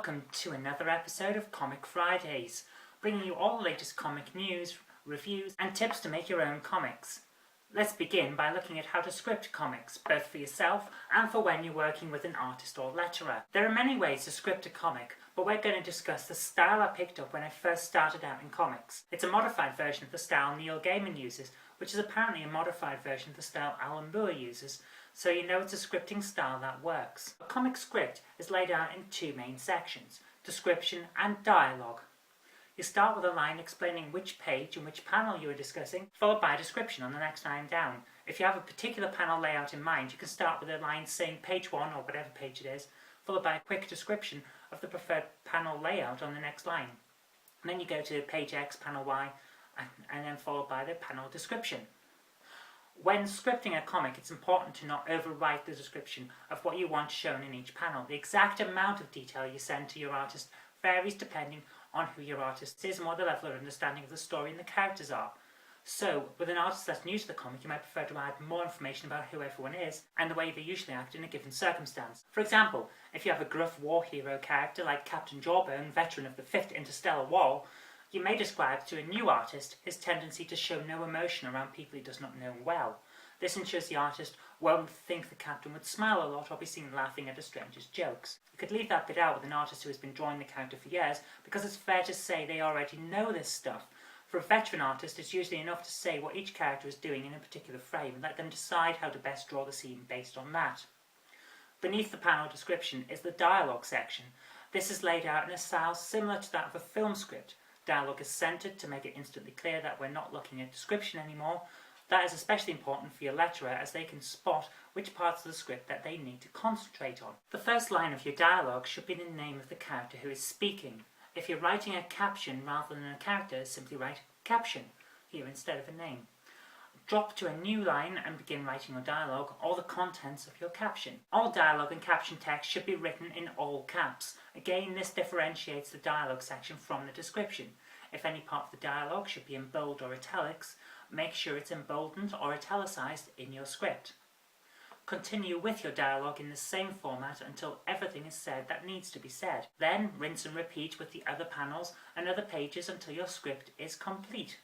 Welcome to another episode of Comic Fridays, bringing you all the latest comic news, reviews, and tips to make your own comics. Let's begin by looking at how to script comics, both for yourself and for when you're working with an artist or letterer. There are many ways to script a comic, but we're going to discuss the style I picked up when I first started out in comics. It's a modified version of the style Neil Gaiman uses, which is apparently a modified version of the style Alan Moore uses, so you know it's a scripting style that works. A comic script is laid out in two main sections, description and dialogue. You start with a line explaining which page and which panel you are discussing, followed by a description on the next line down. If you have a particular panel layout in mind, you can start with a line saying page 1 or whatever page it is, followed by a quick description of the preferred panel layout on the next line. And then you go to page X, panel Y, and then followed by the panel description. When scripting a comic, it's important to not overwrite the description of what you want shown in each panel. The exact amount of detail you send to your artist varies depending on who your artist is and what the level of understanding of the story and the characters are. So, with an artist that's new to the comic, you might prefer to add more information about who everyone is and the way they usually act in a given circumstance. For example, if you have a gruff war hero character like Captain Jawbone, veteran of the 5th Interstellar War, you may describe to a new artist his tendency to show no emotion around people he does not know well. This ensures the artist won't think the captain would smile a lot or be seen laughing at a stranger's jokes. You could leave that bit out with an artist who has been drawing the character for years, because it's fair to say they already know this stuff. For a veteran artist, it's usually enough to say what each character is doing in a particular frame and let them decide how to best draw the scene based on that. Beneath the panel description is the dialogue section. This is laid out in a style similar to that of a film script. Dialogue is centered to make it instantly clear that we're not looking at description anymore. That is especially important for your letterer, as they can spot which parts of the script that they need to concentrate on. The first line of your dialogue should be the name of the character who is speaking. If you're writing a caption rather than a character, simply write caption here instead of a name. Drop to a new line and begin writing your dialogue or the contents of your caption. All dialogue and caption text should be written in all caps. Again, this differentiates the dialogue section from the description. If any part of the dialogue should be in bold or italics, make sure it's emboldened or italicized in your script. Continue with your dialogue in the same format until everything is said that needs to be said. Then rinse and repeat with the other panels and other pages until your script is complete.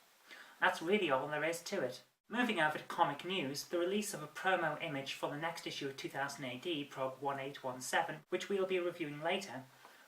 That's really all there is to it. Moving over to comic news, the release of a promo image for the next issue of 2000 AD, Prog 1817, which we'll be reviewing later,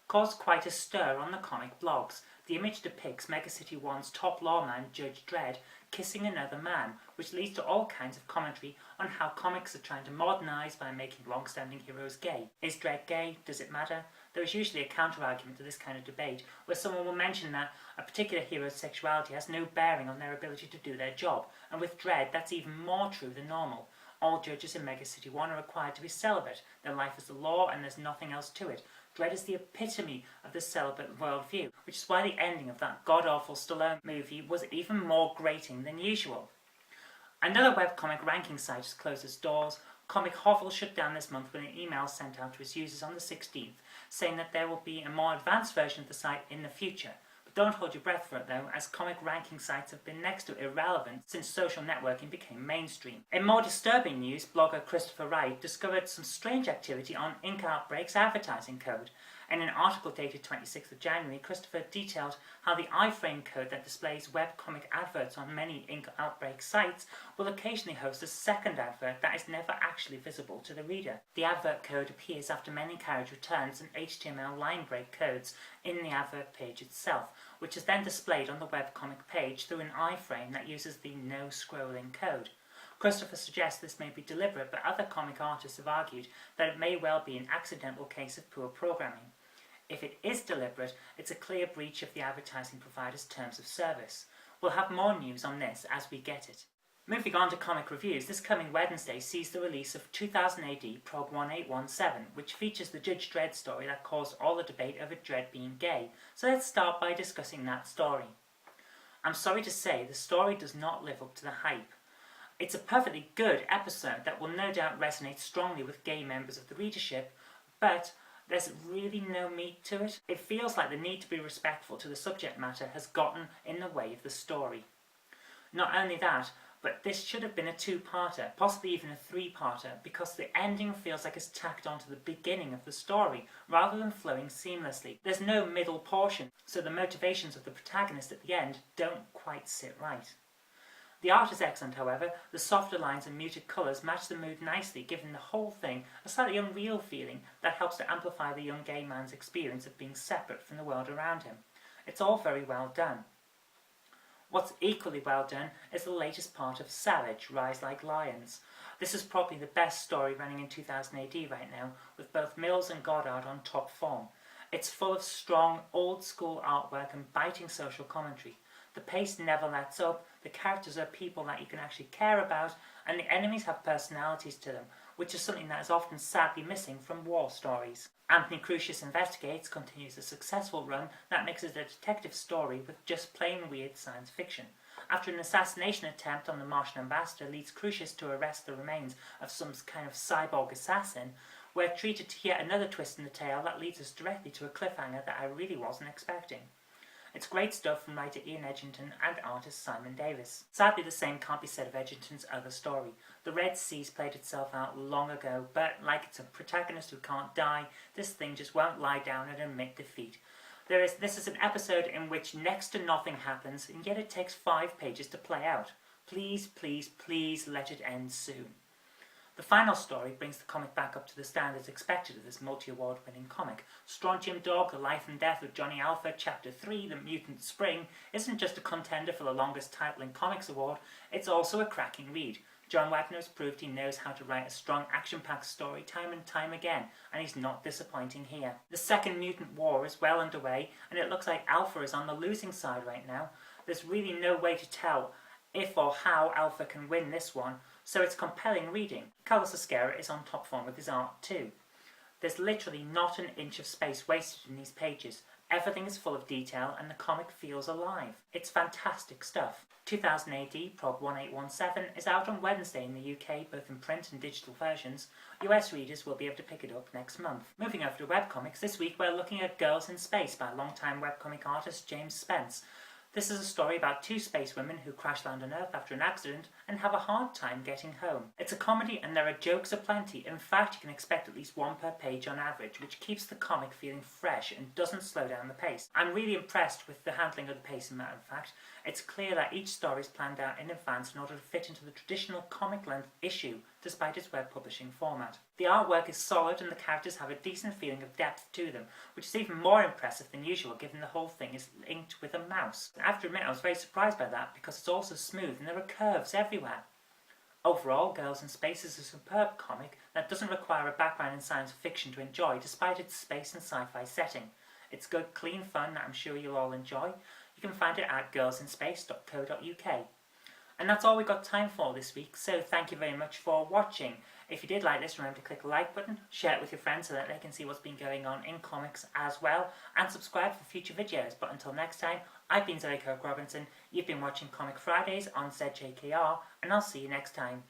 caused quite a stir on the comic blogs. The image depicts Mega City 1's top lawman, Judge Dredd, kissing another man, which leads to all kinds of commentary on how comics are trying to modernise by making long-standing heroes gay. Is Dredd gay? Does it matter? There is usually a counter-argument to this kind of debate, where someone will mention that a particular hero's sexuality has no bearing on their ability to do their job, and with Dredd that's even more true than normal. All judges in Mega City 1 are required to be celibate. Their life is the law and there's nothing else to it. Dredd is the epitome of the celibate worldview, which is why the ending of that god-awful Stallone movie was even more grating than usual. Another webcomic ranking site has closed its doors. Comic Hovel shut down this month with an email sent out to its users on the 16th, saying that there will be a more advanced version of the site in the future. But don't hold your breath for it though, as comic ranking sites have been next to irrelevant since social networking became mainstream. In more disturbing news, blogger Christopher Wright discovered some strange activity on Ink Outbreak's advertising code. In an article dated 26th of January, Christopher detailed how the iframe code that displays webcomic adverts on many Ink Outbreak sites will occasionally host a second advert that is never actually visible to the reader. The advert code appears after many carriage returns and HTML line break codes in the advert page itself, which is then displayed on the webcomic page through an iframe that uses the no scrolling code. Christopher suggests this may be deliberate, but other comic artists have argued that it may well be an accidental case of poor programming. If it is deliberate, it's a clear breach of the advertising provider's terms of service. We'll have more news on this as we get it. Moving on to comic reviews, this coming Wednesday sees the release of 2000 AD Prog 1817, which features the Judge Dredd story that caused all the debate over Dredd being gay. So let's start by discussing that story. I'm sorry to say, the story does not live up to the hype. It's a perfectly good episode that will no doubt resonate strongly with gay members of the readership, but there's really no meat to it. It feels like the need to be respectful to the subject matter has gotten in the way of the story. Not only that, But this should have been a two-parter, possibly even a three-parter, because the ending feels like it's tacked onto the beginning of the story, rather than flowing seamlessly. There's no middle portion, so the motivations of the protagonist at the end don't quite sit right. The art is excellent, however. The softer lines and muted colours match the mood nicely, giving the whole thing a slightly unreal feeling that helps to amplify the young gay man's experience of being separate from the world around him. It's all very well done. What's equally well done is the latest part of Savage, Rise Like Lions. This is probably the best story running in 2000 AD right now, with both Mills and Goddard on top form. It's full of strong, old-school artwork and biting social commentary. The pace never lets up, the characters are people that you can actually care about, and the enemies have personalities to them, which is something that is often sadly missing from war stories. Anthony Crucius Investigates continues a successful run that mixes a detective story with just plain weird science fiction. After an assassination attempt on the Martian ambassador leads Crucius to arrest the remains of some kind of cyborg assassin, we're treated to yet another twist in the tale that leads us directly to a cliffhanger that I really wasn't expecting. It's great stuff from writer Ian Edgington and artist Simon Davis. Sadly, the same can't be said of Edgington's other story. The Red Seas played itself out long ago, but like it's a protagonist who can't die, this thing just won't lie down and admit defeat. This is an episode in which next to nothing happens, and yet it takes 5 pages to play out. Please, please, please let it end soon. The final story brings the comic back up to the standards expected of this multi-award winning comic. Strontium Dog, The Life and Death of Johnny Alpha, Chapter 3, The Mutant Spring, isn't just a contender for the longest title in comics award, it's also a cracking read. John Wagner's proved he knows how to write a strong action-packed story time and time again, and he's not disappointing here. The second mutant war is well underway, and it looks like Alpha is on the losing side right now. There's really no way to tell if or how Alpha can win this one, so it's compelling reading. Carlos Esquerra is on top form with his art too. There's literally not an inch of space wasted in these pages. Everything is full of detail and the comic feels alive. It's fantastic stuff. 2000 AD Prog 1817 is out on Wednesday in the UK, both in print and digital versions. US readers will be able to pick it up next month. Moving over to webcomics, this week we're looking at Girls in Space by longtime webcomic artist James Spence. This is a story about 2 space women who crash land on Earth after an accident and have a hard time getting home. It's a comedy and there are jokes aplenty. In fact, you can expect at least 1 per page on average, which keeps the comic feeling fresh and doesn't slow down the pace. I'm really impressed with the handling of the pace, in matter of fact. It's clear that each story is planned out in advance in order to fit into the traditional comic-length issue, despite its web publishing format. The artwork is solid and the characters have a decent feeling of depth to them, which is even more impressive than usual given the whole thing is inked with a mouse. I have to admit I was very surprised by that because it's also smooth and there are curves everywhere. Overall, Girls in Space is a superb comic that doesn't require a background in science fiction to enjoy despite its space and sci-fi setting. It's good, clean fun that I'm sure you'll all enjoy. You can find it at girlsinspace.co.uk. And that's all we've got time for this week, so thank you very much for watching. If you did like this, remember to click the like button, share it with your friends so that they can see what's been going on in comics as well, and subscribe for future videos. But until next time, I've been Kirk-Robinson, you've been watching Comic Fridays on ZJKR, and I'll see you next time.